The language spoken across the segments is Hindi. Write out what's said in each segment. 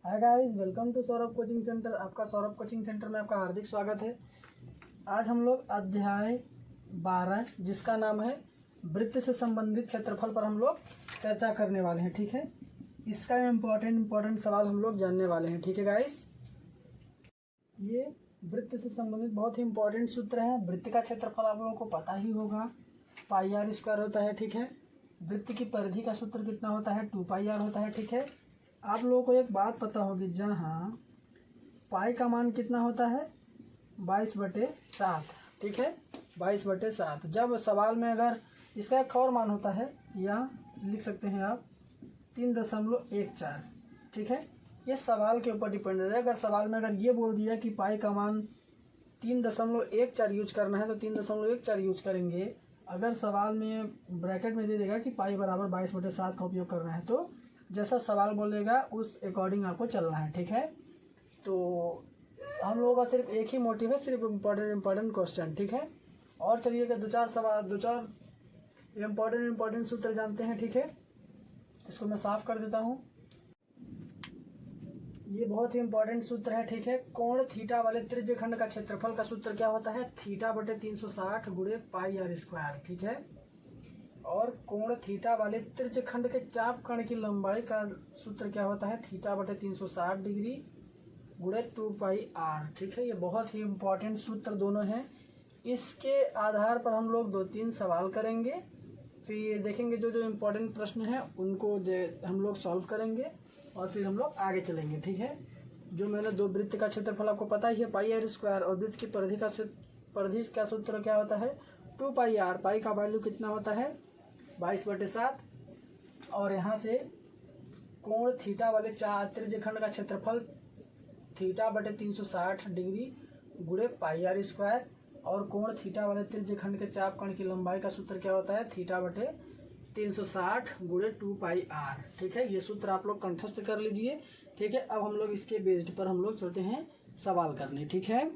Hi guys, welcome to Saurabh coaching centre. आपका सौरभ कोचिंग सेंटर में आपका हार्दिक स्वागत है। आज हम लोग अध्याय 12 जिसका नाम है वृत्त से संबंधित क्षेत्रफल पर हम लोग चर्चा करने वाले हैं। ठीक है, इसका इम्पोर्टेंट सवाल हम लोग जानने वाले हैं। ठीक है गाइस, ये वृत्त से संबंधित बहुत ही इम्पोर्टेंट सूत्र है। वृत्त का क्षेत्रफल आप लोगों को पता ही होगा, पाई आर स्क्वायर होता है। ठीक है, वृत्त की परिधि का सूत्र कितना होता है? 2 पाई आर होता है। ठीक है, आप लोगों को एक बात पता होगी, जहाँ पाई का मान कितना होता है? 22/7। ठीक है, 22/7। जब सवाल में अगर इसका एक और मान होता है, या लिख सकते हैं आप 3.14। ठीक है, ये सवाल के ऊपर डिपेंड है। अगर सवाल में अगर ये बोल दिया कि पाई का मान 3.14 यूज करना है तो 3.14 यूज करेंगे। अगर सवाल में ब्रैकेट में दे देगा कि पाई बराबर 22/7 का उपयोग करना है, तो जैसा सवाल बोलेगा उस अकॉर्डिंग आपको चलना है। ठीक है, तो हम लोगों का सिर्फ एक ही मोटिव है, सिर्फ इम्पोर्टेंट क्वेश्चन। ठीक है, और चलिए दो चार इम्पोर्टेंट सूत्र जानते हैं। ठीक है, इसको मैं साफ कर देता हूँ। ये बहुत ही इम्पोर्टेंट सूत्र है। ठीक है, कोण थीटा वाले त्रिज्यखंड का क्षेत्रफल का सूत्र क्या होता है? θ/360 गुणे पाई आर स्क्वायर। ठीक है, और कोण थीटा वाले त्रिज्यखंड के चाप कण की लंबाई का सूत्र क्या होता है? θ/360 डिग्री गुणे 2 पाई आर। ठीक है, ये बहुत ही इम्पोर्टेंट सूत्र दोनों हैं। इसके आधार पर हम लोग 2-3 सवाल करेंगे, फिर देखेंगे जो इम्पोर्टेंट प्रश्न हैं उनको हम लोग सॉल्व करेंगे और फिर हम लोग आगे चलेंगे। ठीक है, जो मैंने दो वृत्त का क्षेत्रफल आपको पता ही है, पाई आर स्क्वायर, और वृत्त की परिधि का सूत्र क्या होता है? 2 पाई आर। पाई का वैल्यू कितना होता है? 22/7। और यहाँ से कोण थीटा वाले त्रिज्यखंड का क्षेत्रफल θ/360 डिग्री गुणे पाई आर स्क्वायर, और कोण थीटा वाले त्रिज्यखंड के चाप कण की लंबाई का सूत्र क्या होता है? θ/360 गुणे 2 पाई आर। ठीक है, ये सूत्र आप लोग कंठस्थ कर लीजिए। ठीक है, अब हम लोग इसके बेस्ड पर हम लोग चलते हैं सवाल करने। ठीक है,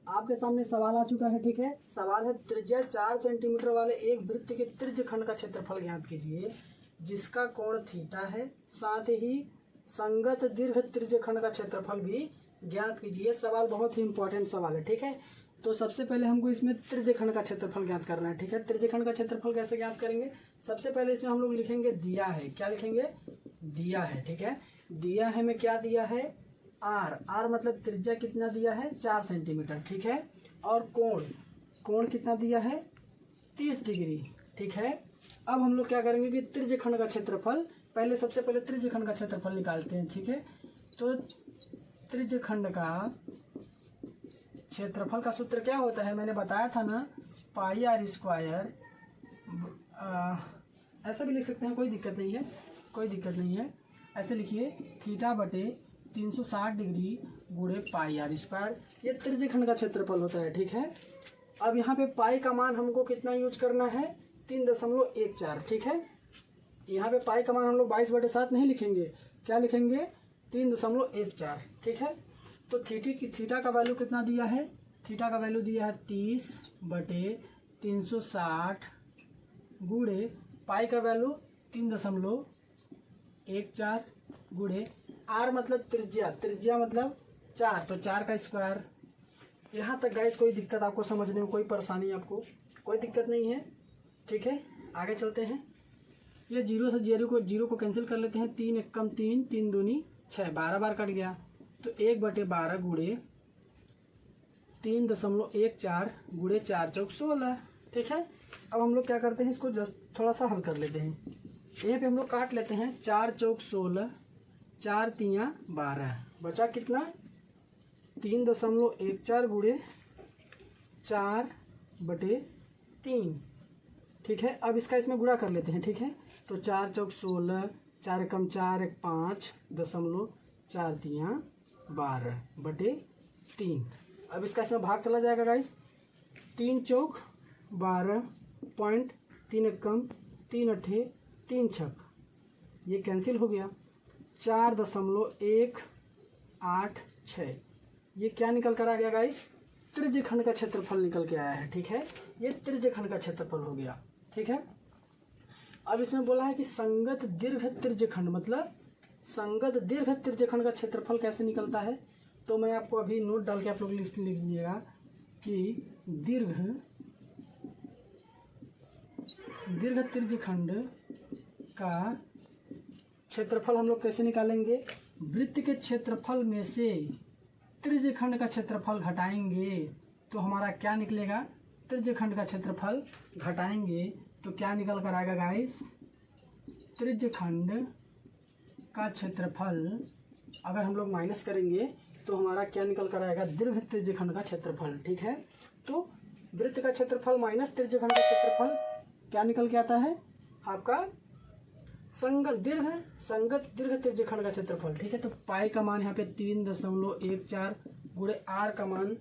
आपके सामने सवाल आ चुका है। ठीक है, सवाल है त्रिज्या 4 सेंटीमीटर वाले एक वृत्त के त्रिज्यखंड का क्षेत्रफल ज्ञात कीजिए जिसका कोण थीटा है, साथ ही संगत दीर्घ त्रिज्यखंड का क्षेत्रफल भी ज्ञात कीजिए। सवाल बहुत ही इंपॉर्टेंट सवाल है। ठीक है, तो सबसे पहले हमको इसमें त्रिज्यखंड का क्षेत्रफल ज्ञात करना है। ठीक है, त्रिज्यखंड का क्षेत्रफल कैसे ज्ञात करेंगे? सबसे पहले इसमें हम लोग लिखेंगे दिया है। क्या लिखेंगे? दिया है। ठीक है, दिया है में क्या दिया है? आर मतलब त्रिज्या कितना दिया है? 4 सेंटीमीटर। ठीक है, और कोण कितना दिया है? 30 डिग्री। ठीक है, अब हम लोग क्या करेंगे कि त्रिज्यखंड का क्षेत्रफल सबसे पहले त्रिज्यखंड का क्षेत्रफल निकालते हैं। ठीक है, तो त्रिज्यखंड का क्षेत्रफल का सूत्र क्या होता है? मैंने बताया था ना, पाई आर स्क्वायर। ऐसा भी लिख सकते हैं, कोई दिक्कत नहीं है। ऐसे लिखिए, θ/360 डिग्री गुणे पाई आर स्क्वायर। ये त्रिज्यखंड का क्षेत्रफल होता है। ठीक है, अब यहाँ पे पाई का मान हमको कितना यूज करना है? 3.14। ठीक है, यहाँ पे पाई का मान हम लोग 22/7 नहीं लिखेंगे, क्या लिखेंगे? 3.14। ठीक है, तो थीटा का वैल्यू कितना दिया है? थीटा का वैल्यू दिया है 30/360 गुणे पाई का वैल्यू 3.14 गुणे आर मतलब त्रिज्या मतलब 4, तो 4 का स्क्वायर। यहाँ तक गाइस कोई दिक्कत आपको समझने में, कोई परेशानी आपको कोई दिक्कत नहीं है? ठीक है, आगे चलते हैं। ये जीरो को कैंसिल कर लेते हैं। 3 एकम 3, 3 दूनी 6, 12 बार कट गया, तो 1/12 गुणे 3.14 गुणे 4 चौक 16। ठीक है, अब हम लोग क्या करते हैं, इसको जस्ट थोड़ा सा हल कर लेते हैं। यहाँ पे हम लोग काट लेते हैं। 4 चौक 16, 4 तियाँ 12, बचा कितना? 3.14 गुणे 4/3। ठीक है, अब इसका इसमें गुणा कर लेते हैं। ठीक है, तो 4 चौक 16, 4 एकम 4, 1 5, 4 तियाँ 12/3। अब इसका इसमें भाग चला जाएगा गाइस। 3 चौक 12, पॉइंट 3 एकम 3 अट्ठे 3 छक, ये कैंसिल हो गया। 4.186, ये क्या निकल कर आ गया गाइस? त्रिज्यखंड का क्षेत्रफल निकल के आया है। ठीक है, ये त्रिज्यखंड का क्षेत्रफल हो गया। ठीक है, अब इसमें बोला है कि संगत दीर्घ त्रिज्यखंड, मतलब संगत दीर्घ त्रिज्यखंड का क्षेत्रफल कैसे निकलता है। तो मैं आपको अभी नोट डाल के आप लोग लिख दीजिएगा कि दीर्घ त्रिज्यखंड का क्षेत्रफल हम लोग कैसे निकालेंगे। वृत्त के क्षेत्रफल में से त्रिज्यखंड का क्षेत्रफल घटाएंगे तो हमारा क्या निकलेगा। त्रिज्यखंड का क्षेत्रफल घटाएंगे तो क्या निकल कर आएगा गाइस। त्रिज्यखंड का क्षेत्रफल अगर हम लोग माइनस करेंगे तो हमारा क्या निकल कर आएगा, दीर्घ त्रिज्यखंड का क्षेत्रफल। ठीक है, तो वृत्त का क्षेत्रफल माइनस त्रिज्यखंड का क्षेत्रफल क्या निकल के आता है आपका, संगत दीर्घ त्रिज्यखंड का क्षेत्रफल। ठीक है, तो पाई का मान यहाँ पे 3.14 गुणे आर का मान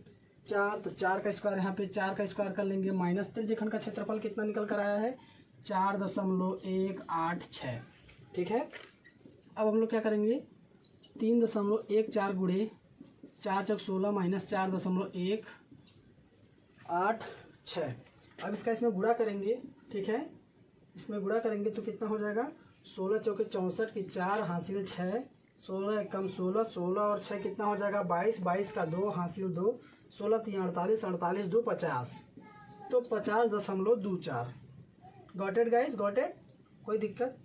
4, तो 4 का स्क्वायर यहाँ पे 4 का स्क्वायर कर लेंगे, माइनस त्रिज्यखंड का क्षेत्रफल कितना निकल कर आया है 4.186। ठीक है, अब हम लोग क्या करेंगे 3.14 गुणे 4 चौक 16 माइनस 4.186। अब इसका इसमें गुणा करेंगे। ठीक है, इसमें गुणा करेंगे तो कितना हो जाएगा 16 चौके 64 की 4 हासिल 6, 16 एकम 16, 16 और 6 कितना हो जाएगा 22, 22 का 2 हासिल 2, 16 3 48, 48 2 50, तो 50.24। Got it guys, got it, कोई दिक्कत।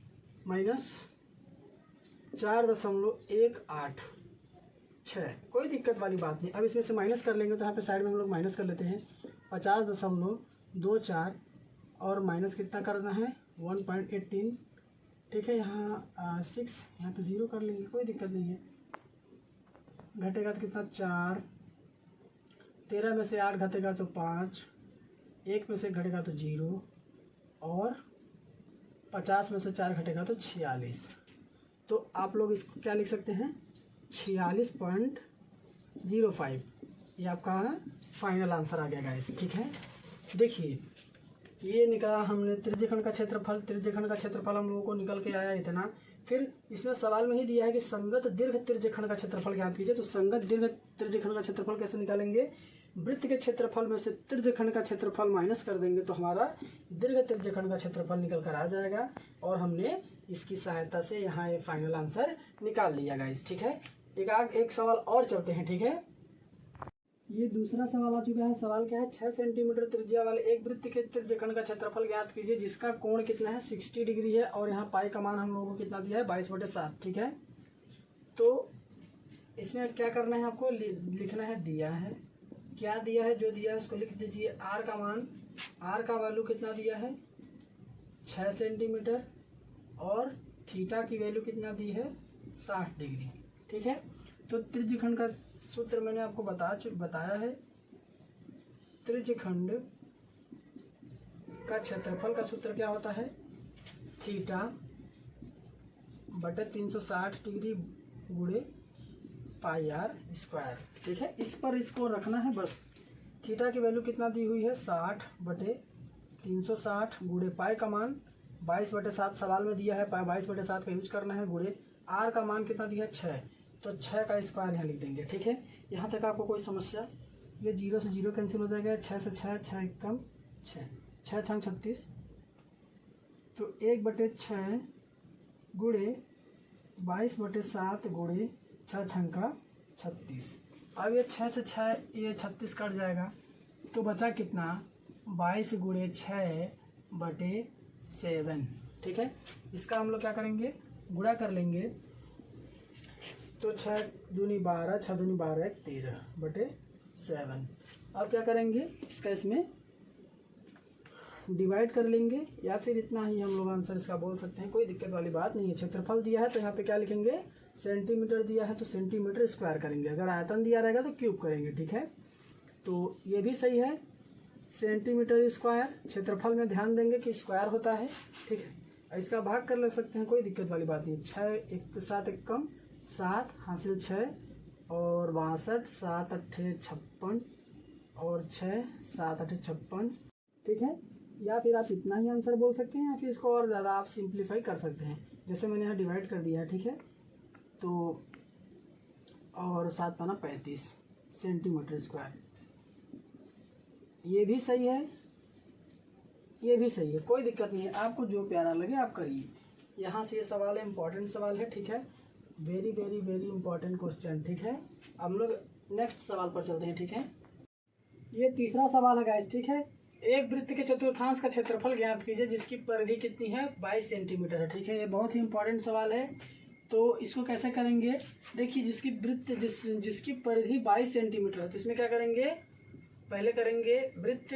माइनस 4.186, कोई दिक्कत वाली बात नहीं। अब इसमें से माइनस कर लेंगे तो यहाँ पे साइड में हम लोग माइनस कर लेते हैं 50.24 और माइनस कितना करना है 1.18। ठीक है, यहाँ 6 यहाँ पे 0 कर लेंगे, कोई दिक्कत नहीं है। घटेगा तो कितना 4, 13 में से 8 घटेगा तो 5, 1 में से घटेगा तो 0 और 50 में से 4 घटेगा तो 46। तो आप लोग इसको क्या लिख सकते हैं 46.05, ये आपका फाइनल आंसर आ गया गाइस। ठीक है, देखिए ये निकाला हमने त्रिज्यखंड का क्षेत्रफल। त्रिज्यखंड का क्षेत्रफल हम लोगों को निकल के आया इतना। फिर इसमें सवाल में ही दिया है कि संगत दीर्घ त्रिज्यखंड का क्षेत्रफल ज्ञात कीजिए। तो संगत दीर्घ त्रिज्यखंड का क्षेत्रफल कैसे निकालेंगे, वृत्त के क्षेत्रफल में से त्रिज्यखंड का क्षेत्रफल माइनस कर देंगे तो हमारा दीर्घ त्रिज्यखंड का क्षेत्रफल निकल कर आ जाएगा और हमने इसकी सहायता से यहाँ ये फाइनल आंसर निकाल लिया गाइस। ठीक है, एक सवाल और चलते हैं। ठीक है, ये दूसरा सवाल आ चुका है। सवाल क्या है 6 सेंटीमीटर त्रिज्या वाले एक वृत्त के त्रिज्यखंड का क्षेत्रफल ज्ञात कीजिए जिसका कोण कितना है 60 डिग्री है और यहाँ पाई का मान हम लोगों को कितना दिया है 22/7। ठीक है, तो इसमें क्या करना है आपको लिखना है, दिया है क्या दिया है, जो दिया है उसको लिख दीजिए। आर का मान, आर का वैल्यू कितना दिया है 6 सेंटीमीटर और थीटा की वैल्यू कितना दी है 60 डिग्री। ठीक है, तो त्रिज्यखंड का सूत्र मैंने आपको बताया है। त्रिज्यखंड का क्षेत्रफल का सूत्र क्या होता है थीटा बटे 360 डिग्री गुणे पाई आर स्क्वायर। ठीक है, इस पर इसको रखना है बस। थीटा की वैल्यू कितना दी हुई है 60 बटे 360 गुणे पाई का मान 22/7 सवाल में दिया है, 22/7 का यूज करना है, गुणे आर का मान कितना दिया है 6, तो 6 का स्क्वायर यहाँ लिख देंगे। ठीक है, यहाँ तक आपको कोई समस्या, ये 0 से 0 कैंसिल हो जाएगा, 6 से 6, 6 एकम 6, 6 छंग 36, तो 1/6 गुणे 22/7 गुणे 6 छंग का 36। अब ये 6 से 6 ये 36 कट जाएगा तो बचा कितना 22 गुणे 6/7। ठीक है, इसका हम लोग क्या करेंगे गुणा कर लेंगे तो 6 दूनी 12, 6 दूनी 12 13/7। अब क्या करेंगे इसका इसमें डिवाइड कर लेंगे या फिर इतना ही हम लोग आंसर इसका बोल सकते हैं, कोई दिक्कत वाली बात नहीं है। क्षेत्रफल दिया है तो यहाँ पे क्या लिखेंगे सेंटीमीटर दिया है तो सेंटीमीटर स्क्वायर करेंगे, अगर आयतन दिया रहेगा तो क्यूब करेंगे। ठीक है, तो ये भी सही है सेंटीमीटर स्क्वायर, क्षेत्रफल में ध्यान देंगे कि स्क्वायर होता है। ठीक है, इसका भाग कर ले सकते हैं, कोई दिक्कत वाली बात नहीं। 6 एक 7 एक कम 7 हासिल 6 और 62, 7 8 56 और 6 7 8 56। ठीक है, या फिर आप इतना ही आंसर बोल सकते हैं या फिर इसको और ज़्यादा आप सिंप्लीफाई कर सकते हैं, जैसे मैंने यहाँ डिवाइड कर दिया है। ठीक है, तो और 7 पाना 35 सेंटीमीटर स्क्वायर। ये भी सही है, ये भी सही है, कोई दिक्कत नहीं है, आपको जो प्यारा लगे आप करिए। यहाँ से ये सवाल है, इम्पोर्टेंट सवाल है, ठीक है, very very very important question, ठीक है। हम लोग नेक्स्ट सवाल पर चलते हैं, ठीक है। ये तीसरा सवाल है गाइस, ठीक है। एक वृत्त के चतुर्थांश का क्षेत्रफल ज्ञात कीजिए जिसकी परिधि कितनी है, 22 सेंटीमीटर है, ठीक है। ये बहुत ही इंपॉर्टेंट सवाल है। तो इसको कैसे करेंगे, देखिए जिसकी वृत्त जिसकी परिधि 22 सेंटीमीटर है, तो इसमें क्या करेंगे, पहले करेंगे वृत्त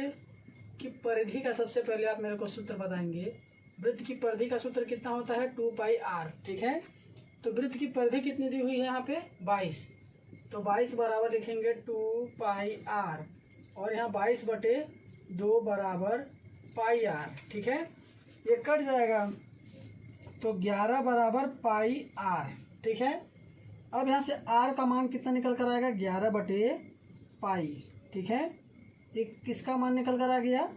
की परिधि का, सबसे पहले आप मेरे को सूत्र बताएंगे। वृत्त की परिधि का सूत्र कितना होता है, 2πr, ठीक है। तो वृत्त की परिधि कितनी दी हुई है यहाँ पे, 22, तो 22 बराबर लिखेंगे 2πr, और यहाँ 22/2 बराबर πr, ठीक है। ये कट जाएगा तो 11 बराबर πr, ठीक है। अब यहाँ से r का मान कितना निकल कर आएगा, 11/π, ठीक है। ये किसका मान निकल कर आ गया,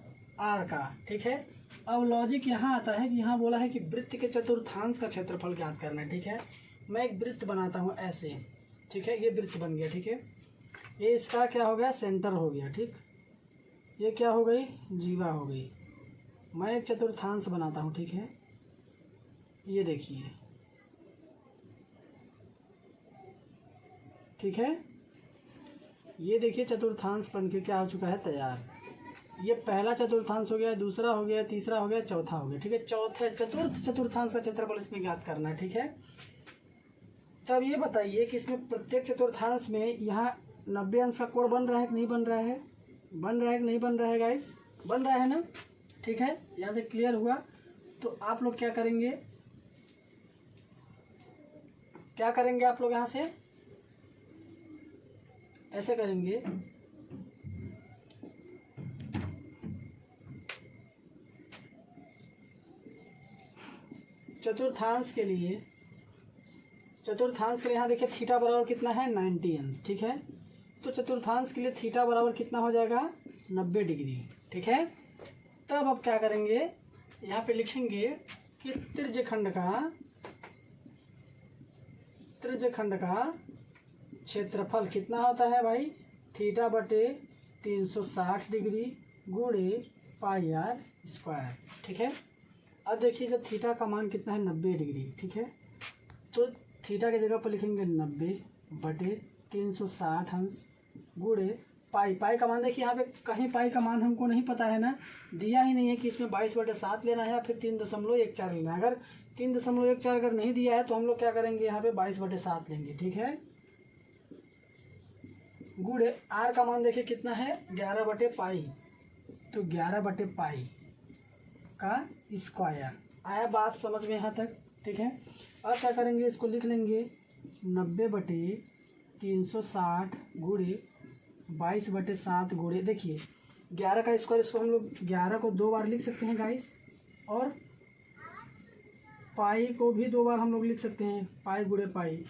r का, ठीक है। अब लॉजिक यहाँ आता है कि यहाँ बोला है कि वृत्त के चतुर्थांश का क्षेत्रफल ज्ञात करना है, ठीक है। मैं एक वृत्त बनाता हूँ ऐसे, ठीक है, ये वृत्त बन गया, ठीक है। ये इसका क्या हो गया, सेंटर हो गया, ठीक। ये क्या हो गई, जीवा हो गई। मैं एक चतुर्थांश बनाता हूँ, ठीक है। ये देखिए, ठीक है, ये देखिए चतुर्थांश बन के क्या हो चुका है, तैयार। ये पहला चतुर्थांश हो गया, दूसरा हो गया, तीसरा हो गया, चौथा हो गया, ठीक है। चतुर्थ चतुर्थांश का क्षेत्रफल इसमें ज्ञात करना है, ठीक है। तब ये बताइए कि इसमें प्रत्येक चतुर्थांश में यहाँ 90 अंश का कोण बन रहा है कि नहीं बन रहा है, बन रहा है कि नहीं बन रहा है गाइस, बन रहा है ना, ठीक है। यहाँ से क्लियर हुआ। तो आप लोग क्या करेंगे, क्या करेंगे आप लोग, यहाँ से ऐसे करेंगे, चतुर्थांश के लिए यहाँ देखिए थीटा बराबर कितना है, 90 अंश, ठीक है। तो चतुर्थांश के लिए थीटा बराबर कितना हो जाएगा, 90 डिग्री, ठीक है। तब अब क्या करेंगे, यहाँ पे लिखेंगे कि त्रिज्यखंड का क्षेत्रफल कितना होता है भाई, θ/360 डिग्री गुणे πr², ठीक है। अब देखिए जब थीटा का मान कितना है, 90 डिग्री, ठीक है। तो थीटा की जगह पर लिखेंगे 90/360 अंश गुणे पाई का मान। देखिए यहाँ पे कहीं पाई का मान हमको नहीं पता है ना, दिया ही नहीं है कि इसमें 22/7 लेना है या फिर 3.14 लेना है। अगर 3.14 अगर नहीं दिया है तो हम लोग क्या करेंगे, यहाँ पे 22/7 लेंगे, ठीक है। गुणे आर का मान देखिए कितना है, 11/π, तो 11/π का स्क्वायर। आया बात समझ में यहाँ तक, ठीक है। अब क्या करेंगे, इसको लिख लेंगे 90/360 गुणे 22/7 गुणे, देखिए 11 का स्क्वायर, इसको हम लोग 11 को 2 बार लिख सकते हैं गाइस, और पाई को भी 2 बार हम लोग लिख सकते हैं, पाई गुणे पाई,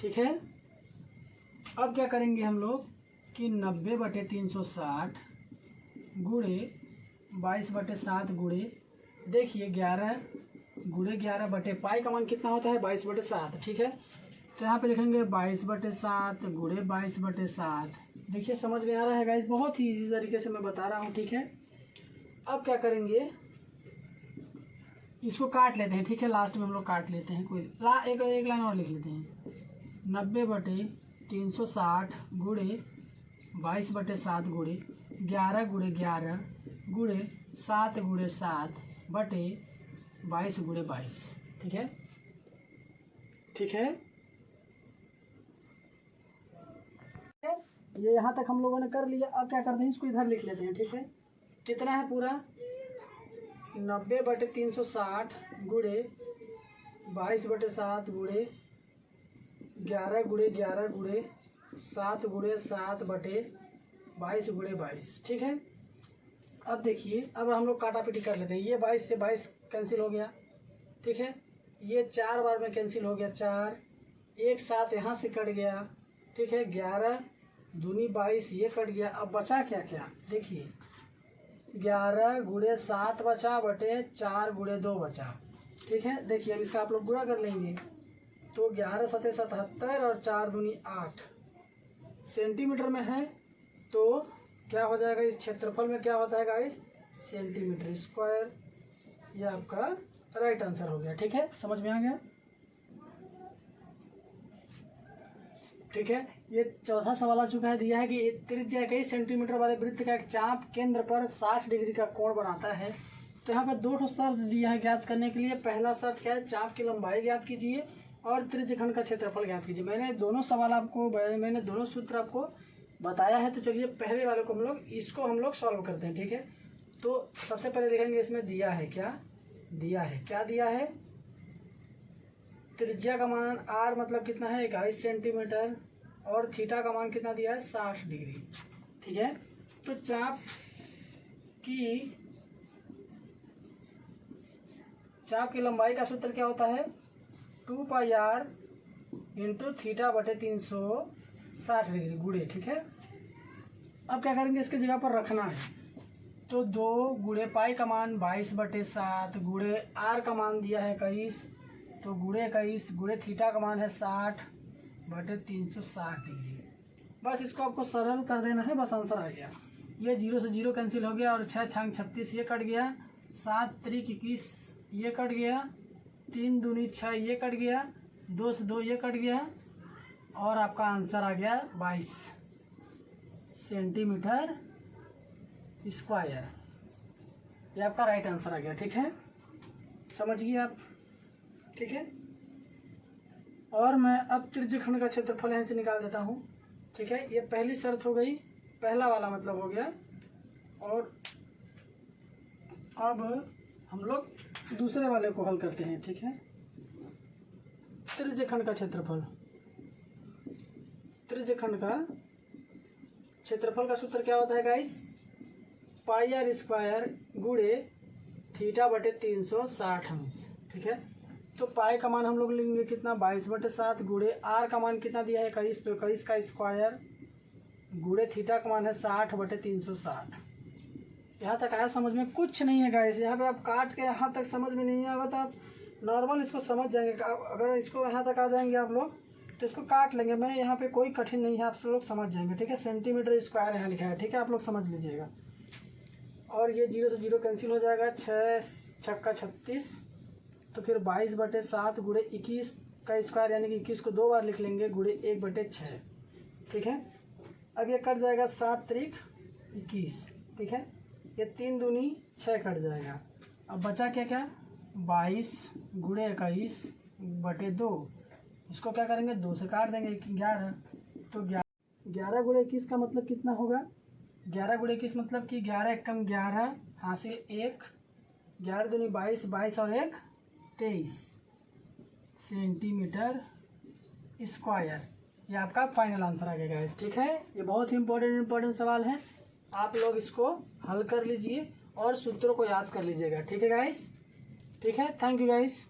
ठीक है। अब क्या करेंगे हम लोग कि 90/360 गुणे 22/7 गुणे, देखिए 11 गुणे 11/π का मान कितना होता है, 22/7, ठीक है। तो यहाँ पे लिखेंगे 22/7 गुणे 22/7। देखिए समझ में आ रहा है गाइस, बहुत ही इजी तरीके से मैं बता रहा हूँ, ठीक है। अब क्या करेंगे, इसको काट लेते हैं, ठीक है। लास्ट में हम लोग काट लेते हैं, कोई एक लाइन और लिख लेते हैं, 90/360 गुणे 22/7 गुणे 11 गुणे 11 गुणे 7 गुणे 7 बटे 22 गुणे 22, ठीक है, ठीक है। ये यहाँ तक हम लोगों ने कर लिया। अब क्या करते हैं, इसको इधर लिख लेते हैं, ठीक है। कितना है पूरा, 90/360 गुणे 22/7 गुणे 11 गुणे 11 गुणे 7 गुणे 7 बटे 22 गुणे 22, ठीक है। अब देखिए, अब हम लोग काटा पीटी कर लेते हैं। ये 22 से 22 कैंसिल हो गया, ठीक है। ये 4 बार में कैंसिल हो गया, 4, एक 7 यहाँ से कट गया, ठीक है। 11 दूनी 22 ये कट गया। अब बचा क्या क्या, देखिए 11 गुणे 7 बचा बटे 4 गुणे 2 बचा, ठीक है। देखिए अब इसका आप लोग गुणा कर लेंगे, तो 11 × 7 = 77 और 4 दूनी 8 सेंटीमीटर में है, तो क्या हो जाएगा, इस क्षेत्रफल में क्या होता है गाइस, सेंटीमीटर स्क्वायर। ये आपका राइट आंसर हो गया। ठीक है, समझ में आ गया। ठीक है, ये चौथा सवाल आ चुका है। दिया है कि त्रिज्या 21 सेंटीमीटर वाले वृत्त का एक चाप केंद्र पर 60 डिग्री का कोण बनाता है। तो यहाँ पर दो ठो शर्त दिया है ज्ञात करने के लिए। पहला शर्त क्या है, चाप की लंबाई ज्ञात कीजिए और त्रिज्यखंड का क्षेत्रफल ज्ञात कीजिए। मैंने दोनों सूत्र आपको बताया है। तो चलिए पहले वाले को हम लोग सॉल्व करते हैं। ठीक है, तो सबसे पहले लिखेंगे, इसमें दिया है क्या दिया है, त्रिज्या का मान r मतलब कितना है 21 सेंटीमीटर और थीटा का मान कितना दिया है 60 डिग्री। ठीक है, तो चाप की लंबाई का सूत्र क्या होता है, 2πr इंटू थीटा बटे 360 डिग्री गुणे। ठीक है, अब क्या करेंगे, इसके जगह पर रखना है। तो 2 गुणे पाई का मान 22/7 गुणे r का मान दिया है 21, तो गुणे 21 गुणे थीटा का मान है 60/360 डिग्री। बस इसको आपको सरल कर देना है, बस आंसर आ गया। ये 0 से 0 कैंसिल हो गया और 6 छंग 36 ये कट गया, 7 त्रिक 21 ये कट गया, 3 दूनी 6 ये कट गया, 2 से 2 ये कट गया और आपका आंसर आ गया 22 सेंटीमीटर स्क्वायर। ये आपका राइट आंसर आ गया। ठीक है, समझिए आप। ठीक है, और मैं अब त्रिज्यखंड का क्षेत्रफल यहाँ से निकाल देता हूँ। ठीक है, ये पहली शर्त हो गई, पहला वाला मतलब हो गया। और अब हम लोग दूसरे वाले को हल करते हैं। ठीक है, त्रिज्यखंड का क्षेत्रफल का सूत्र क्या होता है गाइस, πr² गुणे थीटा बटे 360 अंश। ठीक है, तो पाई का मान हम लोग लेंगे कितना 22/7 गुणे r का मान कितना दिया है 21, तो 21 का स्क्वायर गुणे थीटा का मान है 60/360। यहाँ तक आया समझ में? कुछ नहीं है गाइस, यहाँ पे आप काट के यहाँ तक समझ में नहीं आएगा तो आप नॉर्मल इसको समझ जाएंगे। अगर इसको यहाँ तक आ जाएंगे आप लोग तो इसको काट लेंगे। मैं यहाँ पे कोई कठिन नहीं है, आप लोग समझ जाएंगे। ठीक है, सेंटीमीटर स्क्वायर यहाँ लिखा है। ठीक है, आप लोग समझ लीजिएगा। और ये 0 से 0 कैंसिल हो जाएगा, 6 छक्का 36, तो फिर 22/7 गुणे 21 का स्क्वायर यानी कि 21 को 2 बार लिख लेंगे गुणे 1/6। ठीक है, अब ये कट जाएगा 7 त्रिक 21। ठीक है, ये 3 दूनी 6 कट जाएगा। अब बचा क्या 22 गुणे 21/2। इसको क्या करेंगे 2 से काट देंगे 11। तो 11 गुणे 21 का मतलब कितना होगा, 11 गुणे 21 मतलब कि 11 एकम 11 हासिल 1, 11 दूनी 22, 22 और 1 23 सेंटीमीटर स्क्वायर। ये आपका फाइनल आंसर आ गया गाइस। ठीक है, ये बहुत ही इंपॉर्टेंट सवाल है। आप लोग इसको हल कर लीजिए और सूत्रों को याद कर लीजिएगा। ठीक है गाइस, ठीक है, थैंक यू गाइस।